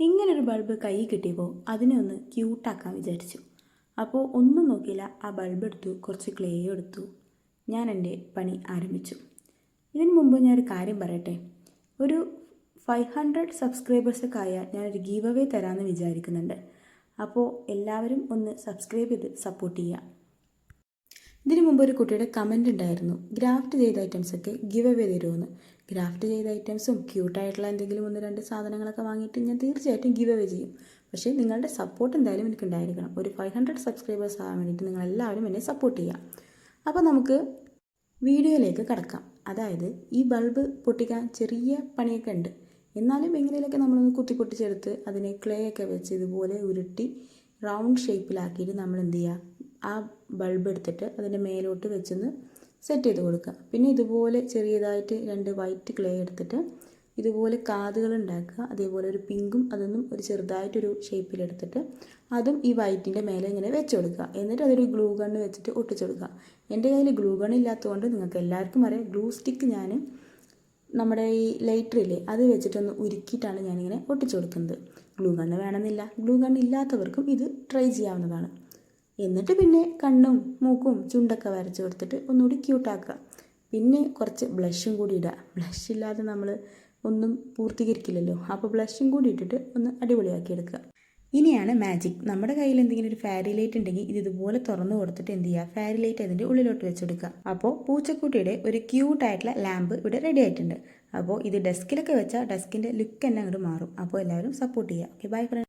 ഇങ്ങനൊരു ബൾബ് കയ്യിൽ കിട്ടിയപ്പോൾ അതിനെ ഒന്ന് ക്യൂട്ടാക്കാൻ വിചാരിച്ചു. അപ്പോൾ ഒന്നും നോക്കിയില്ല, ആ ബൾബ് എടുത്തു, കുറച്ച് ക്ലേ എടുത്തു, ഞാൻ എൻ്റെ പണി ആരംഭിച്ചു. ഇതിനു മുമ്പ് ഞാനൊരു കാര്യം പറയട്ടെ. ഒരു 500 സബ്സ്ക്രൈബേഴ്സൊക്കെ ആയാൽ ഞാനൊരു ഗീവ് അവേ തരാമെന്ന് വിചാരിക്കുന്നുണ്ട്. അപ്പോൾ എല്ലാവരും ഒന്ന് സബ്സ്ക്രൈബ് ചെയ്ത് സപ്പോർട്ട് ചെയ്യുക. ഇതിനു മുമ്പ് ഒരു കുട്ടിയുടെ കമൻറ്റ് ഉണ്ടായിരുന്നു, ഗ്രാഫ്റ്റ് ചെയ്ത ഐറ്റംസൊക്കെ ഗിവ് അവേ തരുമെന്ന്. ഗ്രാഫ്റ്റ് ചെയ്ത ഐറ്റംസും ക്യൂട്ടായിട്ടുള്ള എന്തെങ്കിലും 1-2 സാധനങ്ങളൊക്കെ വാങ്ങിയിട്ട് ഞാൻ തീർച്ചയായിട്ടും ഗിവ് അവേ ചെയ്യും. പക്ഷേ നിങ്ങളുടെ സപ്പോർട്ട് എന്തായാലും എനിക്ക് ഉണ്ടായിരിക്കണം. ഒരു 500 സബ്സ്ക്രൈബേഴ്സ് ആകാൻ വേണ്ടിയിട്ട് നിങ്ങളെല്ലാവരും എന്നെ സപ്പോർട്ട് ചെയ്യുക. അപ്പോൾ നമുക്ക് വീഡിയോയിലേക്ക് കടക്കാം. അതായത് ഈ ബൾബ് പൊട്ടിക്കാൻ ചെറിയ പണിയൊക്കെ ഉണ്ട്. എന്നാലും എങ്ങനെയൊക്കെ നമ്മളൊന്ന് പൊട്ടിച്ചെടുത്ത് അതിനെ ക്ലേ ഒക്കെ വെച്ച് ഇതുപോലെ ഉരുട്ടി റൗണ്ട് ഷേപ്പിലാക്കിയിട്ട് നമ്മൾ എന്ത് ചെയ്യുക, ആ ബൾബ് എടുത്തിട്ട് അതിൻ്റെ മേലോട്ട് വെച്ചൊന്ന് സെറ്റ് ചെയ്ത് കൊടുക്കുക. പിന്നെ ഇതുപോലെ ചെറിയതായിട്ട് 2 വൈറ്റ് ക്ലേ എടുത്തിട്ട് ഇതുപോലെ കാതുകൾ ഉണ്ടാക്കുക. അതേപോലെ ഒരു പിങ്കും അതൊന്നും ഒരു ചെറുതായിട്ടൊരു ഷേപ്പിലെടുത്തിട്ട് അതും ഈ വൈറ്റിൻ്റെ മേലെ ഇങ്ങനെ വെച്ച് കൊടുക്കുക. എന്നിട്ട് അതൊരു ഗ്ലൂ ഗണ്ണ് വെച്ചിട്ട് ഒട്ടിച്ചു കൊടുക്കുക. എൻ്റെ കയ്യിൽ ഗ്ലൂ ഗൺ ഇല്ലാത്തതുകൊണ്ട് നിങ്ങൾക്ക് എല്ലാവർക്കും അറിയാം, ഗ്ലൂ സ്റ്റിക്ക് ഞാൻ നമ്മുടെ ഈ ലൈറ്ററില്ലേ അത് വെച്ചിട്ടൊന്ന് ഉരുക്കിയിട്ടാണ് ഞാനിങ്ങനെ ഒട്ടിച്ചു കൊടുക്കുന്നത്. ഗ്ലൂ ഗണ്ണ് വേണമെന്നില്ല, ഗ്ലൂ ഗണ്ണ് ഇല്ലാത്തവർക്കും ഇത് ട്രൈ ചെയ്യാവുന്നതാണ്. എന്നിട്ട് പിന്നെ കണ്ണും മൂക്കും ചുണ്ടൊക്കെ വരച്ച് കൊടുത്തിട്ട് ഒന്നുകൂടി ക്യൂട്ടാക്കുക. പിന്നെ കുറച്ച് ബ്ലഷും കൂടി ഇടുക. ബ്ലഷ് ഇല്ലാതെ നമ്മൾ ഒന്നും പൂർത്തീകരിക്കില്ലല്ലോ. അപ്പോൾ ബ്ലഷും കൂടി ഇട്ടിട്ട് ഒന്ന് അടിപൊളിയാക്കി എടുക്കുക. ഇനിയാണ് മാജിക്. നമ്മുടെ കയ്യിൽ എന്തെങ്കിലും ഒരു ഫാരി ലൈറ്റ് ഉണ്ടെങ്കിൽ ഇത് ഇതുപോലെ തുറന്നു കൊടുത്തിട്ട് എന്ത് ചെയ്യുക, ഫാരി ലൈറ്റ് അതിൻ്റെ ഉള്ളിലോട്ട് വെച്ചെടുക്കുക. അപ്പോൾ പൂച്ചക്കുട്ടിയുടെ ഒരു ക്യൂട്ടായിട്ടുള്ള ലാമ്പ് ഇവിടെ റെഡി ആയിട്ടുണ്ട്. അപ്പോൾ ഇത് ഡെസ്കിലൊക്കെ വെച്ചാൽ ഡെസ്കിൻ്റെ ലുക്ക് തന്നെ അങ്ങോട്ട് മാറും. അപ്പോൾ എല്ലാവരും സപ്പോർട്ട് ചെയ്യുക. Okay, bye friends.